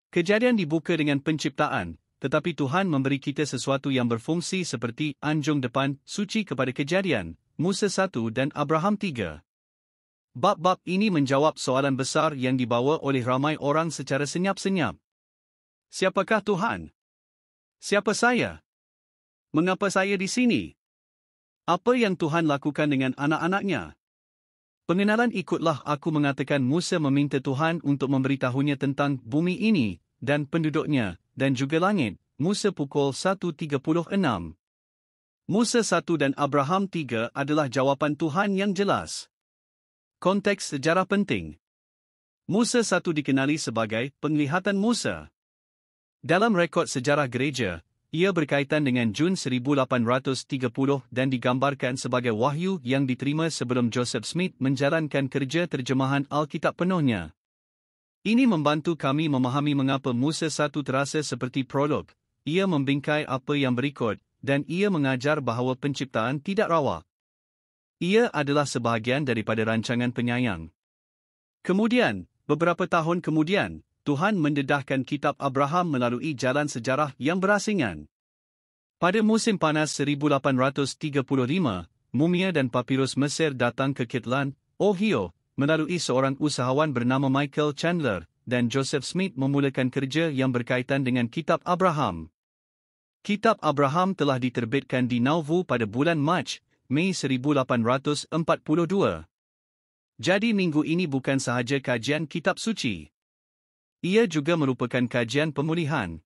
Kejadian dibuka dengan penciptaan, tetapi Tuhan memberi kita sesuatu yang berfungsi seperti anjung depan suci kepada Kejadian, Musa 1 dan Abraham 3. Bab-bab ini menjawab soalan besar yang dibawa oleh ramai orang secara senyap-senyap. Siapakah Tuhan? Siapa saya? Mengapa saya di sini? Apa yang Tuhan lakukan dengan anak-anaknya? Pengenalan ikutlah aku mengatakan Musa meminta Tuhan untuk memberitahunya tentang bumi ini dan penduduknya dan juga langit. Musa pukul 1.36. Musa 1 dan Abraham 3 adalah jawapan Tuhan yang jelas. Konteks sejarah penting. Musa 1 dikenali sebagai penglihatan Musa. Dalam rekod sejarah gereja, ia berkaitan dengan Jun 1830 dan digambarkan sebagai wahyu yang diterima sebelum Joseph Smith menjalankan kerja terjemahan Alkitab penuhnya. Ini membantu kami memahami mengapa Musa 1 terasa seperti prolog. Ia membingkai apa yang berikut, dan ia mengajar bahawa penciptaan tidak rawak. Ia adalah sebahagian daripada rancangan penyayang. Kemudian, beberapa tahun kemudian, Tuhan mendedahkan kitab Abraham melalui jalan sejarah yang berasingan. Pada musim panas 1835, mumia dan papirus Mesir datang ke Kirtland, Ohio, melalui seorang usahawan bernama Michael Chandler, dan Joseph Smith memulakan kerja yang berkaitan dengan kitab Abraham. Kitab Abraham telah diterbitkan di Nauvoo pada bulan Mac, Mei 1842. Jadi minggu ini bukan sahaja kajian kitab suci. Ia juga merupakan kajian pemulihan.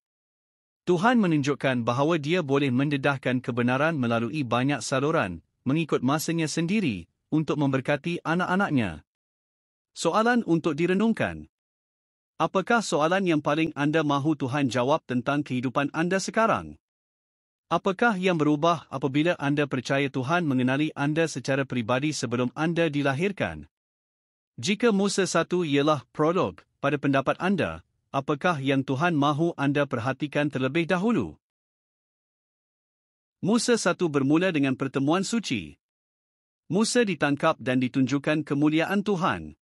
Tuhan menunjukkan bahawa Dia boleh mendedahkan kebenaran melalui banyak saluran, mengikut masanya sendiri, untuk memberkati anak-anaknya. Soalan untuk direnungkan. Apakah soalan yang paling anda mahu Tuhan jawab tentang kehidupan anda sekarang? Apakah yang berubah apabila anda percaya Tuhan mengenali anda secara pribadi sebelum anda dilahirkan? Jika Musa 1 ialah prolog, pada pendapat anda, apakah yang Tuhan mahu anda perhatikan terlebih dahulu? Musa 1 bermula dengan pertemuan suci. Musa ditangkap dan ditunjukkan kemuliaan Tuhan.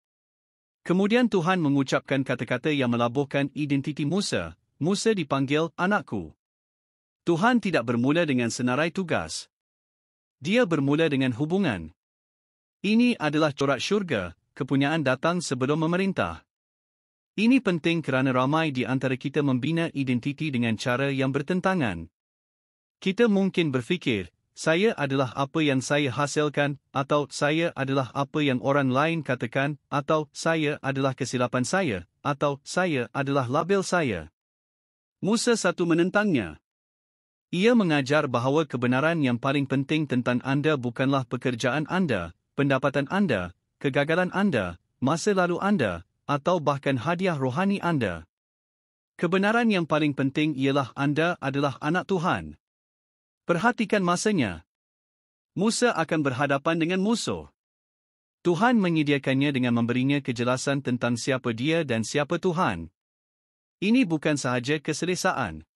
Kemudian Tuhan mengucapkan kata-kata yang melabuhkan identiti Musa. Musa dipanggil anakku. Tuhan tidak bermula dengan senarai tugas. Dia bermula dengan hubungan. Ini adalah corak syurga, kepunyaan datang sebelum memerintah. Ini penting kerana ramai di antara kita membina identiti dengan cara yang bertentangan. Kita mungkin berfikir, saya adalah apa yang saya hasilkan, atau saya adalah apa yang orang lain katakan, atau saya adalah kesilapan saya, atau saya adalah label saya. Musa 1 menentangnya. Ia mengajar bahawa kebenaran yang paling penting tentang anda bukanlah pekerjaan anda, pendapatan anda, kegagalan anda, masa lalu anda, atau bahkan hadiah rohani anda. Kebenaran yang paling penting ialah anda adalah anak Tuhan. Perhatikan masanya. Musa akan berhadapan dengan musuh. Tuhan menyediakannya dengan memberinya kejelasan tentang siapa dia dan siapa Tuhan. Ini bukan sahaja keselesaan.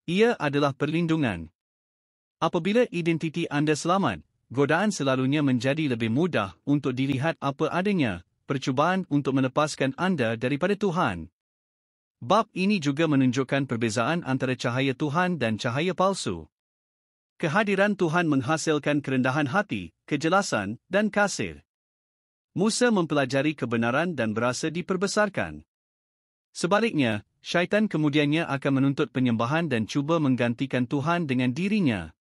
Ia adalah perlindungan. Apabila identiti anda selamat, godaan selalunya menjadi lebih mudah untuk dilihat apa adanya, percubaan untuk melepaskan anda daripada Tuhan. Bab ini juga menunjukkan perbezaan antara cahaya Tuhan dan cahaya palsu. Kehadiran Tuhan menghasilkan kerendahan hati, kejelasan, dan kasih. Musa mempelajari kebenaran dan berasa diperbesarkan. Sebaliknya, syaitan kemudiannya akan menuntut penyembahan dan cuba menggantikan Tuhan dengan dirinya.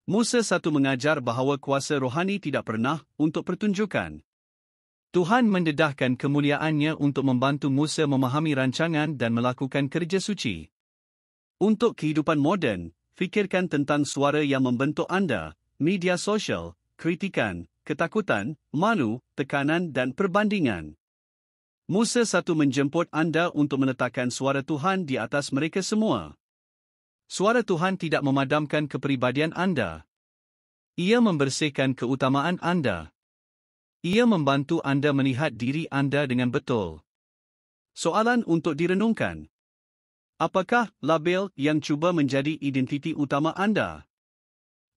Musa 1 mengajar bahawa kuasa rohani tidak pernah untuk pertunjukan. Tuhan mendedahkan kemuliaannya untuk membantu Musa memahami rancangan dan melakukan kerja suci. Untuk kehidupan moden, fikirkan tentang suara yang membentuk anda, media sosial, kritikan, ketakutan, malu, tekanan dan perbandingan. Musa 1 menjemput anda untuk meletakkan suara Tuhan di atas mereka semua. Suara Tuhan tidak memadamkan kepribadian anda. Ia membersihkan keutamaan anda. Ia membantu anda melihat diri anda dengan betul. Soalan untuk direnungkan. Apakah label yang cuba menjadi identiti utama anda?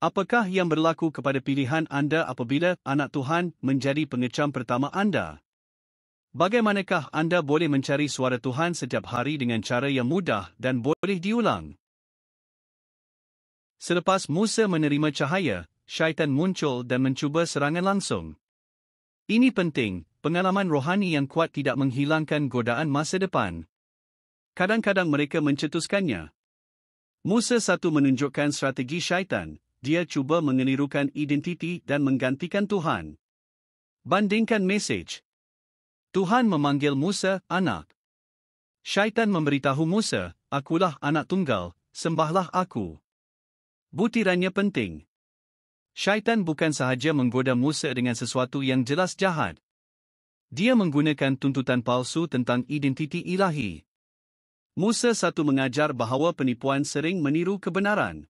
Apakah yang berlaku kepada pilihan anda apabila anak Tuhan menjadi pengecam pertama anda? Bagaimanakah anda boleh mencari suara Tuhan setiap hari dengan cara yang mudah dan boleh diulang? Selepas Musa menerima cahaya, syaitan muncul dan mencuba serangan langsung. Ini penting, pengalaman rohani yang kuat tidak menghilangkan godaan masa depan. Kadang-kadang mereka mencetuskannya. Musa 1 menunjukkan strategi syaitan, dia cuba mengelirukan identiti dan menggantikan Tuhan. Bandingkan mesej. Tuhan memanggil Musa, anak. Syaitan memberitahu Musa, akulah anak tunggal, sembahlah aku. Butirannya penting. Syaitan bukan sahaja menggoda Musa dengan sesuatu yang jelas jahat. Dia menggunakan tuntutan palsu tentang identiti ilahi. Musa 1 mengajar bahawa penipuan sering meniru kebenaran.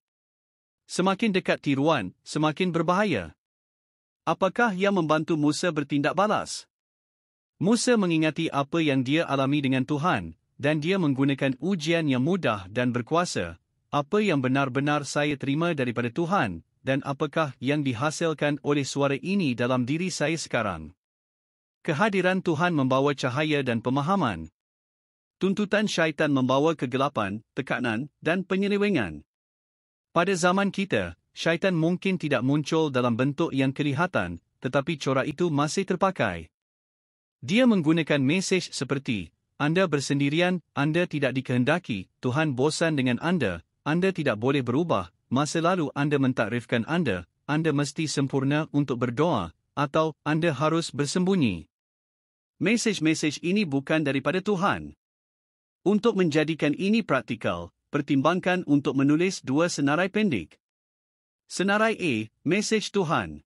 Semakin dekat tiruan, semakin berbahaya. Apakah yang membantu Musa bertindak balas? Musa mengingati apa yang dia alami dengan Tuhan, dan dia menggunakan ujian yang mudah dan berkuasa. Apa yang benar-benar saya terima daripada Tuhan, dan apakah yang dihasilkan oleh suara ini dalam diri saya sekarang? Kehadiran Tuhan membawa cahaya dan pemahaman. Tuntutan syaitan membawa kegelapan, tekanan, dan penyelewengan. Pada zaman kita, syaitan mungkin tidak muncul dalam bentuk yang kelihatan, tetapi corak itu masih terpakai. Dia menggunakan mesej seperti, anda bersendirian, anda tidak dikehendaki, Tuhan bosan dengan anda tidak boleh berubah, masa lalu anda mentakrifkan anda mesti sempurna untuk berdoa, atau anda harus bersembunyi. Mesej-mesej ini bukan daripada Tuhan. Untuk menjadikan ini praktikal, pertimbangkan untuk menulis 2 senarai pendek. Senarai A, mesej Tuhan.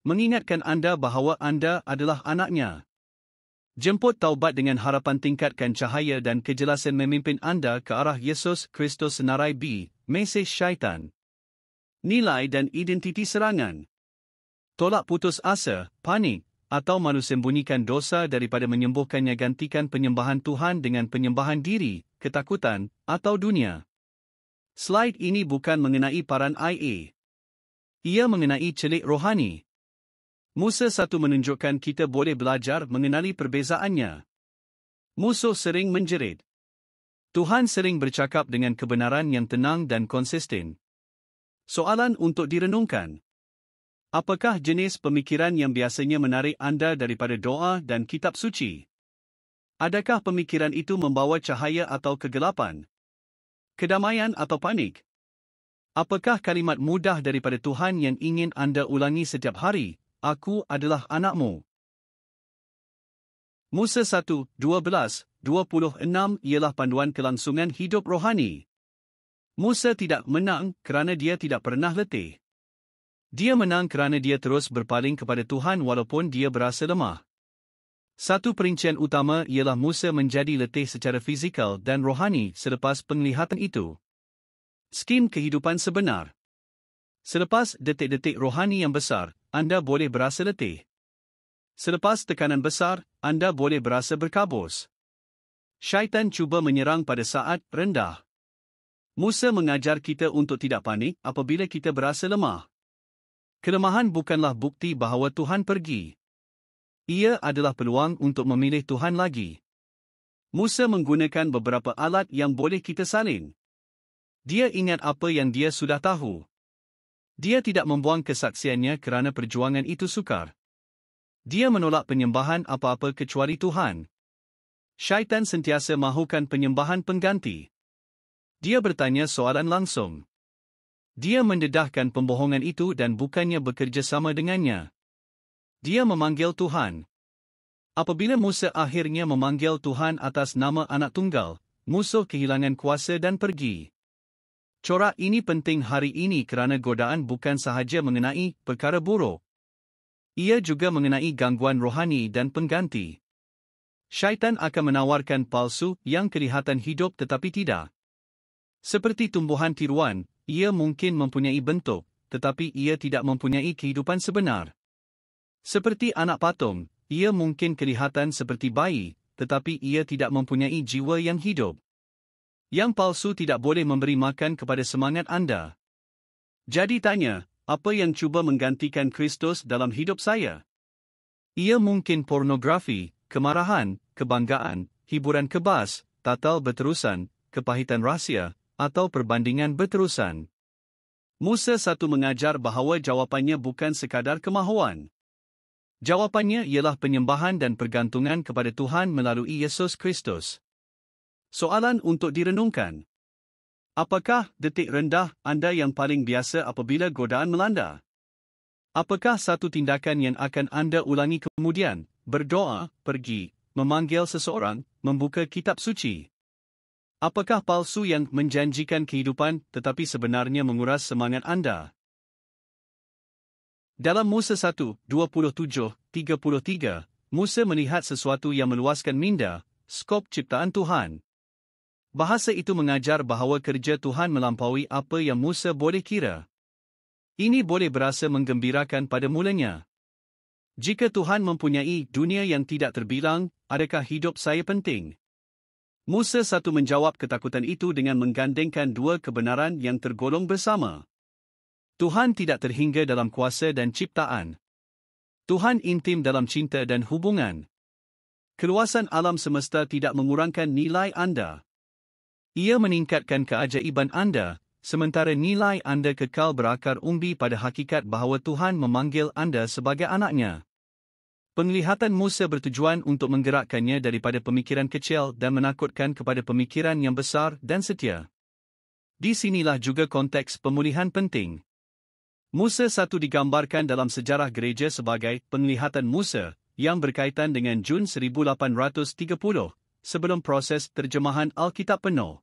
Mengingatkan anda bahawa anda adalah anaknya. Jemput taubat dengan harapan tingkatkan cahaya dan kejelasan memimpin anda ke arah Yesus Kristus. Senarai B, mesej syaitan. Nilai dan identiti serangan. Tolak putus asa, panik, atau malu sembunyikan dosa daripada menyembuhkannya. Gantikan penyembahan Tuhan dengan penyembahan diri, ketakutan, atau dunia. Slide ini bukan mengenai paran IA. Ia mengenai celik rohani. Musa 1 menunjukkan kita boleh belajar mengenali perbezaannya. Musuh sering menjerit. Tuhan sering bercakap dengan kebenaran yang tenang dan konsisten. Soalan untuk direnungkan. Apakah jenis pemikiran yang biasanya menarik anda daripada doa dan kitab suci? Adakah pemikiran itu membawa cahaya atau kegelapan? Kedamaian atau panik? Apakah kalimat mudah daripada Tuhan yang ingin anda ulangi setiap hari? Aku adalah anakmu. Musa 1, 12, 26 ialah panduan kelangsungan hidup rohani. Musa tidak menang kerana dia tidak pernah letih. Dia menang kerana dia terus berpaling kepada Tuhan walaupun dia berasa lemah. Satu perincian utama ialah Musa menjadi letih secara fizikal dan rohani selepas penglihatan itu. Skim kehidupan sebenar. Selepas detik-detik rohani yang besar, anda boleh berasa letih. Selepas tekanan besar, anda boleh berasa berkabus. Syaitan cuba menyerang pada saat rendah. Musa mengajar kita untuk tidak panik apabila kita berasa lemah. Kelemahan bukanlah bukti bahawa Tuhan pergi. Ia adalah peluang untuk memilih Tuhan lagi. Musa menggunakan beberapa alat yang boleh kita salin. Dia ingat apa yang dia sudah tahu. Dia tidak membuang kesaksiannya kerana perjuangan itu sukar. Dia menolak penyembahan apa-apa kecuali Tuhan. Syaitan sentiasa mahukan penyembahan pengganti. Dia bertanya soalan langsung. Dia mendedahkan pembohongan itu dan bukannya bekerja sama dengannya. Dia memanggil Tuhan. Apabila Musa akhirnya memanggil Tuhan atas nama anak tunggal, musuh kehilangan kuasa dan pergi. Corak ini penting hari ini kerana godaan bukan sahaja mengenai perkara buruk. Ia juga mengenai gangguan rohani dan pengganti. Syaitan akan menawarkan palsu yang kelihatan hidup tetapi tidak. Seperti tumbuhan tiruan, ia mungkin mempunyai bentuk, tetapi ia tidak mempunyai kehidupan sebenar. Seperti anak patung, ia mungkin kelihatan seperti bayi, tetapi ia tidak mempunyai jiwa yang hidup. Yang palsu tidak boleh memberi makan kepada semangat anda. Jadi tanya, apa yang cuba menggantikan Kristus dalam hidup saya? Ia mungkin pornografi, kemarahan, kebanggaan, hiburan kebas, tatal berterusan, kepahitan rahsia, atau perbandingan berterusan. Musa 1 mengajar bahawa jawapannya bukan sekadar kemahuan. Jawapannya ialah penyembahan dan pergantungan kepada Tuhan melalui Yesus Kristus. Soalan untuk direnungkan. Apakah detik rendah anda yang paling biasa apabila godaan melanda? Apakah satu tindakan yang akan anda ulangi kemudian? Berdoa, pergi, memanggil seseorang, membuka kitab suci. Apakah palsu yang menjanjikan kehidupan tetapi sebenarnya menguras semangat anda? Dalam Musa 1:27-33, Musa melihat sesuatu yang meluaskan minda, skop ciptaan Tuhan. Bahasa itu mengajar bahawa kerja Tuhan melampaui apa yang Musa boleh kira. Ini boleh berasa menggembirakan pada mulanya. Jika Tuhan mempunyai dunia yang tidak terbilang, adakah hidup saya penting? Musa 1 menjawab ketakutan itu dengan menggandengkan dua kebenaran yang tergolong bersama. Tuhan tidak terhingga dalam kuasa dan ciptaan. Tuhan intim dalam cinta dan hubungan. Keluasan alam semesta tidak mengurangkan nilai anda. Ia meningkatkan keajaiban anda, sementara nilai anda kekal berakar umbi pada hakikat bahawa Tuhan memanggil anda sebagai anaknya. Penglihatan Musa bertujuan untuk menggerakkannya daripada pemikiran kecil dan menakutkan kepada pemikiran yang besar dan setia. Di sinilah juga konteks pemulihan penting. Musa 1 digambarkan dalam sejarah gereja sebagai penglihatan Musa yang berkaitan dengan Jun 1830 sebelum proses terjemahan Alkitab penuh.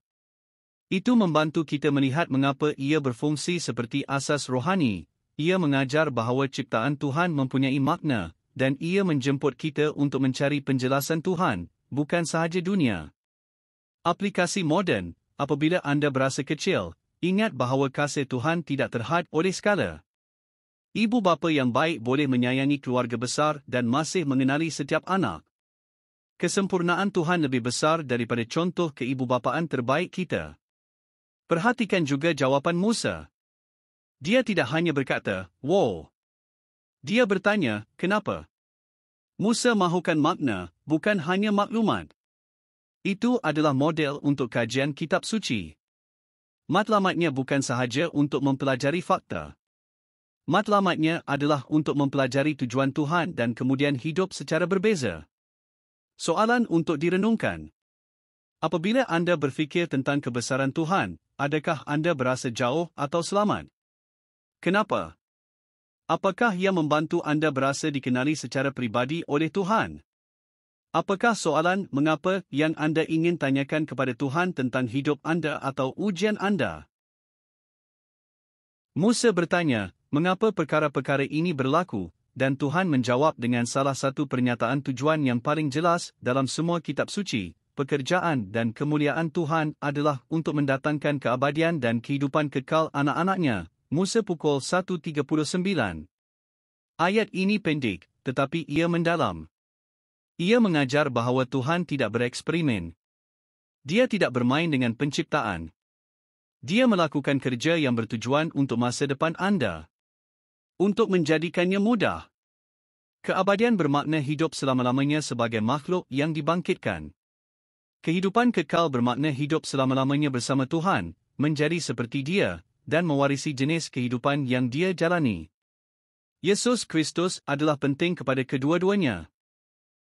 Itu membantu kita melihat mengapa ia berfungsi seperti asas rohani. Ia mengajar bahawa ciptaan Tuhan mempunyai makna, dan ia menjemput kita untuk mencari penjelasan Tuhan, bukan sahaja dunia. Aplikasi moden, apabila anda berasa kecil, ingat bahawa kasih Tuhan tidak terhad oleh skala. Ibu bapa yang baik boleh menyayangi keluarga besar dan masih mengenali setiap anak. Kesempurnaan Tuhan lebih besar daripada contoh keibubapaan terbaik kita. Perhatikan juga jawapan Musa. Dia tidak hanya berkata, "Wow." Dia bertanya, kenapa? Musa mahukan makna, bukan hanya maklumat. Itu adalah model untuk kajian kitab suci. Matlamatnya bukan sahaja untuk mempelajari fakta. Matlamatnya adalah untuk mempelajari tujuan Tuhan dan kemudian hidup secara berbeza. Soalan untuk direnungkan. Apabila anda berfikir tentang kebesaran Tuhan, adakah anda berasa jauh atau selamat? Kenapa? Apakah yang membantu anda berasa dikenali secara pribadi oleh Tuhan? Apakah soalan mengapa yang anda ingin tanyakan kepada Tuhan tentang hidup anda atau ujian anda? Musa bertanya, mengapa perkara-perkara ini berlaku, dan Tuhan menjawab dengan salah satu pernyataan tujuan yang paling jelas dalam semua kitab suci. Pekerjaan dan kemuliaan Tuhan adalah untuk mendatangkan keabadian dan kehidupan kekal anak-anaknya. Musa pukul 1:39. Ayat ini pendek, tetapi ia mendalam. Ia mengajar bahawa Tuhan tidak bereksperimen. Dia tidak bermain dengan penciptaan. Dia melakukan kerja yang bertujuan untuk masa depan anda. Untuk menjadikannya mudah. Keabadian bermakna hidup selama-lamanya sebagai makhluk yang dibangkitkan. Kehidupan kekal bermakna hidup selama-lamanya bersama Tuhan, menjadi seperti Dia, dan mewarisi jenis kehidupan yang Dia jalani. Yesus Kristus adalah penting kepada kedua-duanya.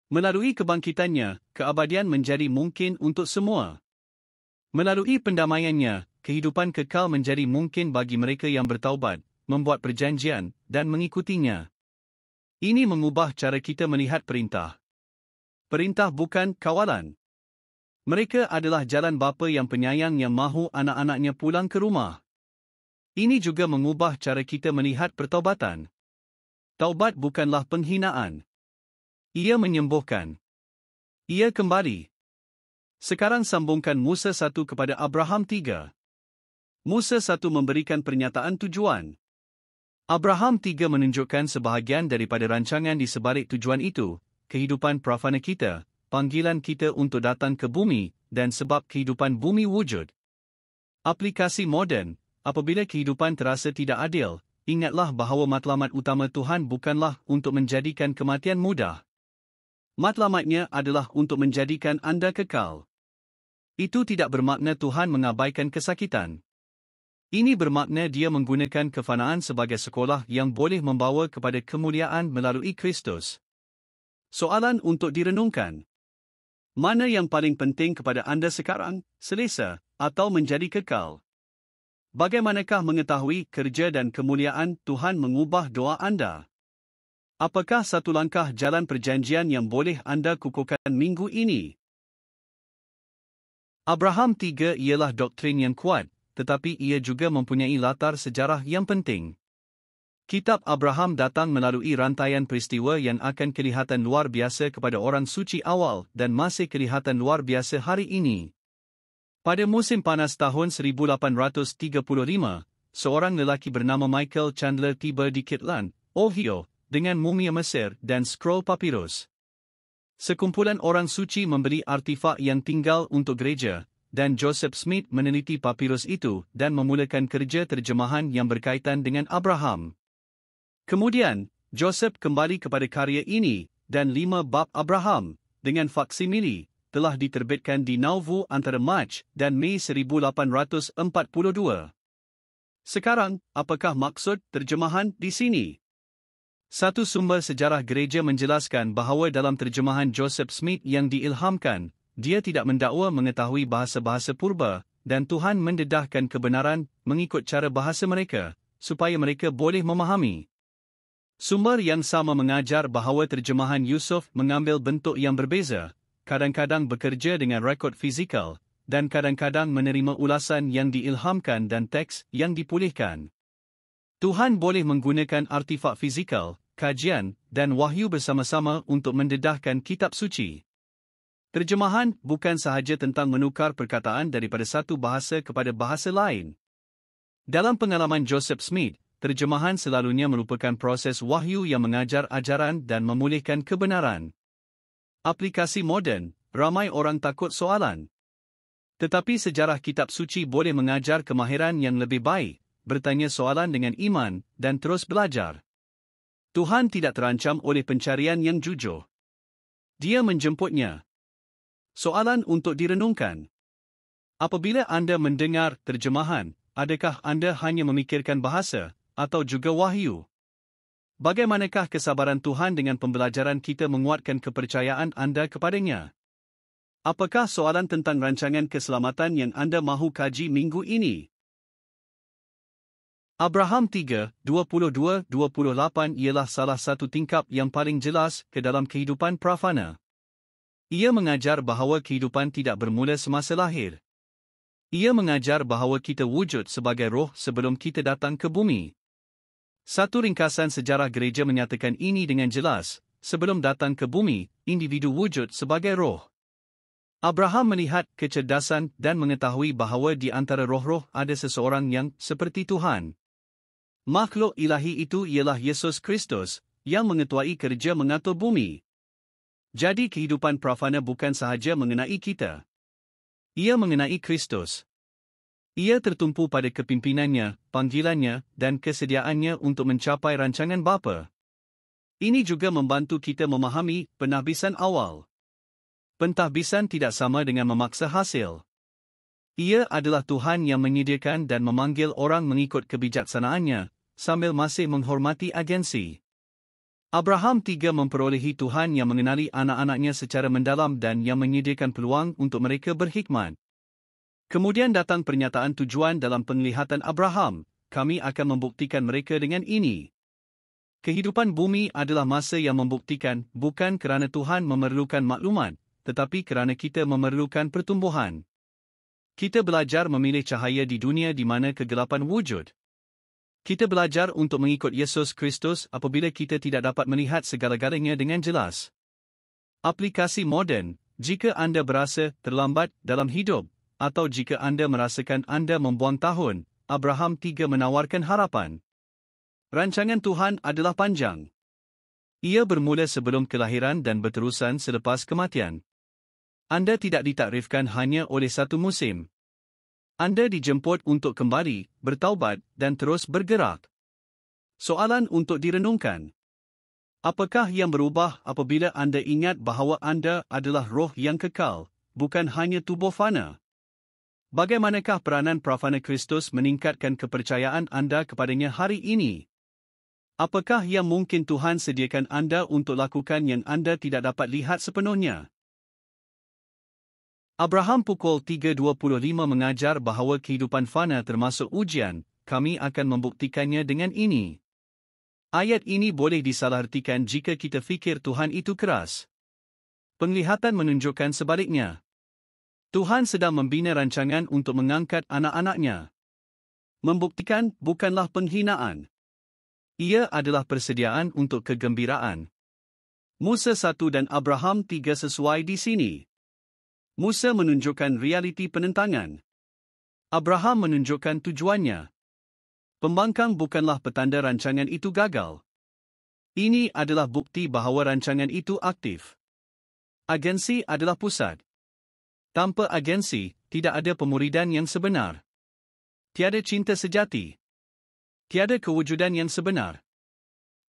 Melalui kebangkitannya, keabadian menjadi mungkin untuk semua. Melalui pendamaiannya, kehidupan kekal menjadi mungkin bagi mereka yang bertaubat, membuat perjanjian, dan mengikutinya. Ini mengubah cara kita melihat perintah. Perintah bukan kawalan. Mereka adalah jalan bapa yang penyayang yang mahu anak-anaknya pulang ke rumah. Ini juga mengubah cara kita melihat pertaubatan. Taubat bukanlah penghinaan. Ia menyembuhkan. Ia kembali. Sekarang sambungkan Musa 1 kepada Abraham 3. Musa 1 memberikan pernyataan tujuan. Abraham 3 menunjukkan sebahagian daripada rancangan di sebalik tujuan itu, kehidupan prafana kita, panggilan kita untuk datang ke bumi, dan sebab kehidupan bumi wujud. Aplikasi moden. Apabila kehidupan terasa tidak adil, ingatlah bahawa matlamat utama Tuhan bukanlah untuk menjadikan kematian mudah. Matlamatnya adalah untuk menjadikan anda kekal. Itu tidak bermakna Tuhan mengabaikan kesakitan. Ini bermakna Dia menggunakan kefanaan sebagai sekolah yang boleh membawa kepada kemuliaan melalui Kristus. Soalan untuk direnungkan. Mana yang paling penting kepada anda sekarang, selesa, atau menjadi kekal? Bagaimanakah mengetahui kerja dan kemuliaan Tuhan mengubah doa anda? Apakah satu langkah jalan perjanjian yang boleh anda kukuhkan minggu ini? Abraham 3 ialah doktrin yang kuat, tetapi ia juga mempunyai latar sejarah yang penting. Kitab Abraham datang melalui rantaian peristiwa yang akan kelihatan luar biasa kepada orang suci awal dan masih kelihatan luar biasa hari ini. Pada musim panas tahun 1835, seorang lelaki bernama Michael Chandler tiba di Kirtland, Ohio, dengan mumia Mesir dan scroll papirus. Sekumpulan orang suci membeli artifak yang tinggal untuk gereja, dan Joseph Smith meneliti papirus itu dan memulakan kerja terjemahan yang berkaitan dengan Abraham. Kemudian, Joseph kembali kepada karya ini, dan 5 bab Abraham, dengan faksimili, telah diterbitkan di Nauvoo antara Mac dan Mei 1842. Sekarang, apakah maksud terjemahan di sini? Satu sumber sejarah gereja menjelaskan bahawa dalam terjemahan Joseph Smith yang diilhamkan, dia tidak mendakwa mengetahui bahasa-bahasa purba, dan Tuhan mendedahkan kebenaran mengikut cara bahasa mereka, supaya mereka boleh memahami. Sumber yang sama mengajar bahawa terjemahan Yusuf mengambil bentuk yang berbeza, kadang-kadang bekerja dengan rekod fizikal, dan kadang-kadang menerima ulasan yang diilhamkan dan teks yang dipulihkan. Tuhan boleh menggunakan artifak fizikal, kajian, dan wahyu bersama-sama untuk mendedahkan kitab suci. Terjemahan bukan sahaja tentang menukar perkataan daripada satu bahasa kepada bahasa lain. Dalam pengalaman Joseph Smith, terjemahan selalunya merupakan proses wahyu yang mengajar ajaran dan memulihkan kebenaran. Aplikasi moden, ramai orang takut soalan. Tetapi sejarah kitab suci boleh mengajar kemahiran yang lebih baik, bertanya soalan dengan iman, dan terus belajar. Tuhan tidak terancam oleh pencarian yang jujur. Dia menjemputnya. Soalan untuk direnungkan. Apabila anda mendengar terjemahan, adakah anda hanya memikirkan bahasa, atau juga wahyu? Bagaimanakah kesabaran Tuhan dengan pembelajaran kita menguatkan kepercayaan anda kepadanya? Apakah soalan tentang rancangan keselamatan yang anda mahu kaji minggu ini? Abraham 3, 22-28 ialah salah satu tingkap yang paling jelas ke dalam kehidupan prafana. Ia mengajar bahawa kehidupan tidak bermula semasa lahir. Ia mengajar bahawa kita wujud sebagai roh sebelum kita datang ke bumi. Satu ringkasan sejarah gereja menyatakan ini dengan jelas, sebelum datang ke bumi, individu wujud sebagai roh. Abraham melihat kecerdasan dan mengetahui bahawa di antara roh-roh ada seseorang yang seperti Tuhan. Makhluk ilahi itu ialah Yesus Kristus, yang mengetuai kerja mengatur bumi. Jadi kehidupan prafana bukan sahaja mengenai kita. Ia mengenai Kristus. Ia tertumpu pada kepimpinannya, panggilannya, dan kesediaannya untuk mencapai rancangan Bapa. Ini juga membantu kita memahami pentahbisan awal. Pentahbisan tidak sama dengan memaksa hasil. Ia adalah Tuhan yang menyediakan dan memanggil orang mengikut kebijaksanaannya, sambil masih menghormati agensi. Abraham 3 memperolehi Tuhan yang mengenali anak-anaknya secara mendalam dan yang menyediakan peluang untuk mereka berhikmat. Kemudian datang pernyataan tujuan dalam penglihatan Abraham, kami akan membuktikan mereka dengan ini. Kehidupan bumi adalah masa yang membuktikan bukan kerana Tuhan memerlukan maklumat, tetapi kerana kita memerlukan pertumbuhan. Kita belajar memilih cahaya di dunia di mana kegelapan wujud. Kita belajar untuk mengikut Yesus Kristus apabila kita tidak dapat melihat segala-galanya dengan jelas. Aplikasi moden, jika anda berasa terlambat dalam hidup, atau jika anda merasakan anda membuang tahun, Abraham 3 menawarkan harapan. Rancangan Tuhan adalah panjang. Ia bermula sebelum kelahiran dan berterusan selepas kematian. Anda tidak ditakrifkan hanya oleh satu musim. Anda dijemput untuk kembali, bertaubat, dan terus bergerak. Soalan untuk direnungkan. Apakah yang berubah apabila anda ingat bahawa anda adalah roh yang kekal, bukan hanya tubuh fana? Bagaimanakah peranan prafana Kristus meningkatkan kepercayaan anda kepadanya hari ini? Apakah yang mungkin Tuhan sediakan anda untuk lakukan yang anda tidak dapat lihat sepenuhnya? Abraham pukul 3.25 mengajar bahawa kehidupan fana termasuk ujian, kami akan membuktikannya dengan ini. Ayat ini boleh disalahartikan jika kita fikir Tuhan itu keras. Penglihatan menunjukkan sebaliknya. Tuhan sedang membina rancangan untuk mengangkat anak-anaknya. Membuktikan bukanlah penghinaan. Ia adalah persediaan untuk kegembiraan. Musa 1 dan Abraham 3 sesuai di sini. Musa menunjukkan realiti penentangan. Abraham menunjukkan tujuannya. Pembangkang bukanlah petanda rancangan itu gagal. Ini adalah bukti bahawa rancangan itu aktif. Agensi adalah pusat. Tanpa agensi, tidak ada pemuridan yang sebenar. Tiada cinta sejati. Tiada kewujudan yang sebenar.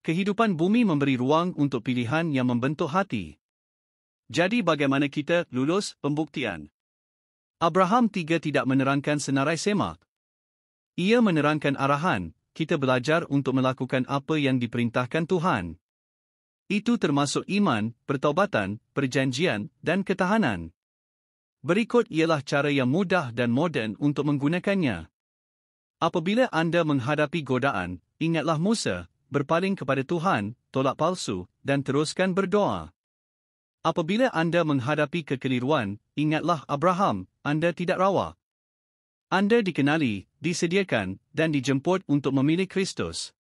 Kehidupan bumi memberi ruang untuk pilihan yang membentuk hati. Jadi bagaimana kita lulus pembuktian? Abraham 3 tidak menerangkan senarai semak. Ia menerangkan arahan, kita belajar untuk melakukan apa yang diperintahkan Tuhan. Itu termasuk iman, pertaubatan, perjanjian, dan ketahanan. Berikut ialah cara yang mudah dan moden untuk menggunakannya. Apabila anda menghadapi godaan, ingatlah Musa, berpaling kepada Tuhan, tolak palsu, dan teruskan berdoa. Apabila anda menghadapi kekeliruan, ingatlah Abraham, anda tidak rawa. Anda dikenali, disediakan, dan dijemput untuk memilih Kristus.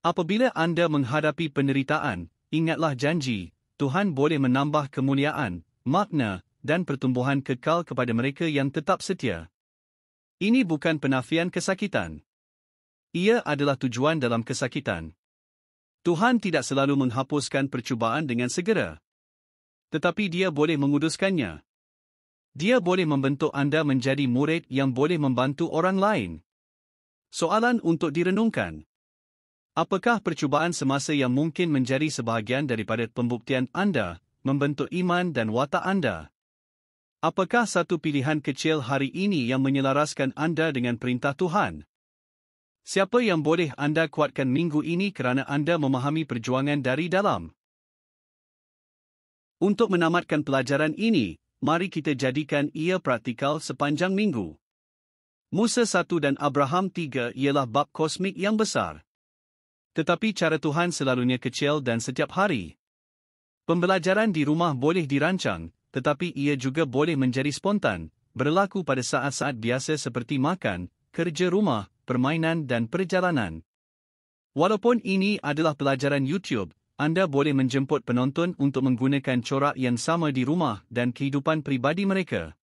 Apabila anda menghadapi penderitaan, ingatlah janji, Tuhan boleh menambah kemuliaan, makna, dan pertumbuhan kekal kepada mereka yang tetap setia. Ini bukan penafian kesakitan. Ia adalah tujuan dalam kesakitan. Tuhan tidak selalu menghapuskan percubaan dengan segera. Tetapi Dia boleh menguduskannya. Dia boleh membentuk anda menjadi murid yang boleh membantu orang lain. Soalan untuk direnungkan. Apakah percubaan semasa yang mungkin menjadi sebahagian daripada pembuktian anda, membentuk iman dan watak anda? Apakah satu pilihan kecil hari ini yang menyelaraskan anda dengan perintah Tuhan? Siapa yang boleh anda kuatkan minggu ini kerana anda memahami perjuangan dari dalam? Untuk menamatkan pelajaran ini, mari kita jadikan ia praktikal sepanjang minggu. Musa 1 dan Abraham 3 ialah bab kosmik yang besar. Tetapi cara Tuhan selalunya kecil dan setiap hari. Pembelajaran di rumah boleh dirancang, tetapi ia juga boleh menjadi spontan, berlaku pada saat-saat biasa seperti makan, kerja rumah, permainan dan perjalanan. Walaupun ini adalah pelajaran YouTube, anda boleh menjemput penonton untuk menggunakan corak yang sama di rumah dan kehidupan pribadi mereka.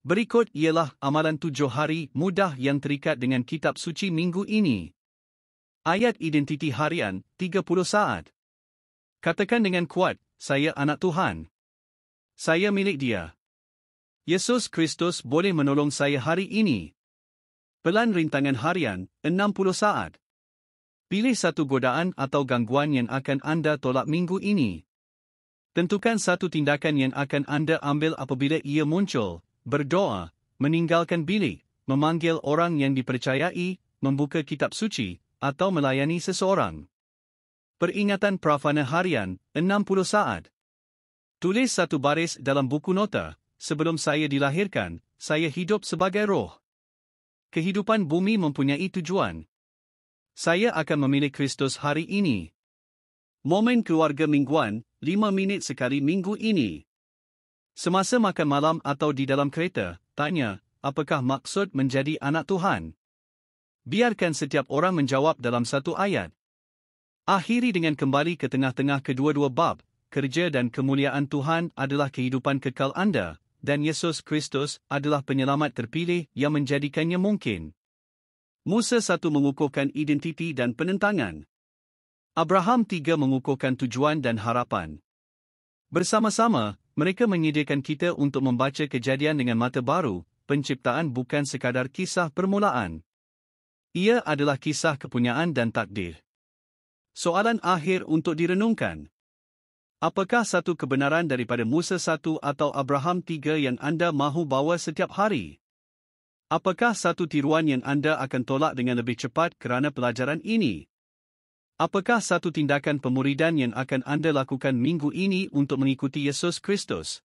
Berikut ialah amalan 7 hari mudah yang terikat dengan kitab suci minggu ini. Ayat identiti harian, 30 saat. Katakan dengan kuat, saya anak Tuhan. Saya milik Dia. Yesus Kristus boleh menolong saya hari ini. Pelan rintangan harian, 60 saat. Pilih satu godaan atau gangguan yang akan anda tolak minggu ini. Tentukan satu tindakan yang akan anda ambil apabila ia muncul, berdoa, meninggalkan bilik, memanggil orang yang dipercayai, membuka kitab suci, atau melayani seseorang. Peringatan prafana harian, 60 saat. Tulis satu baris dalam buku nota, sebelum saya dilahirkan, saya hidup sebagai roh. Kehidupan bumi mempunyai tujuan. Saya akan memilih Kristus hari ini. Momen keluarga mingguan, 5 minit sekali minggu ini. Semasa makan malam atau di dalam kereta, tanya, apakah maksud menjadi anak Tuhan? Biarkan setiap orang menjawab dalam satu ayat. Akhiri dengan kembali ke tengah-tengah kedua-dua bab, kerja dan kemuliaan Tuhan adalah kehidupan kekal anda, dan Yesus Kristus adalah penyelamat terpilih yang menjadikannya mungkin. Musa 1 mengukuhkan identiti dan penentangan. Abraham 3 mengukuhkan tujuan dan harapan. Bersama-sama, mereka menyediakan kita untuk membaca kejadian dengan mata baru, penciptaan bukan sekadar kisah permulaan. Ia adalah kisah kepunyaan dan takdir. Soalan akhir untuk direnungkan. Apakah satu kebenaran daripada Musa 1 atau Abraham 3 yang anda mahu bawa setiap hari? Apakah satu tiruan yang anda akan tolak dengan lebih cepat kerana pelajaran ini? Apakah satu tindakan pemuridan yang akan anda lakukan minggu ini untuk mengikuti Yesus Kristus?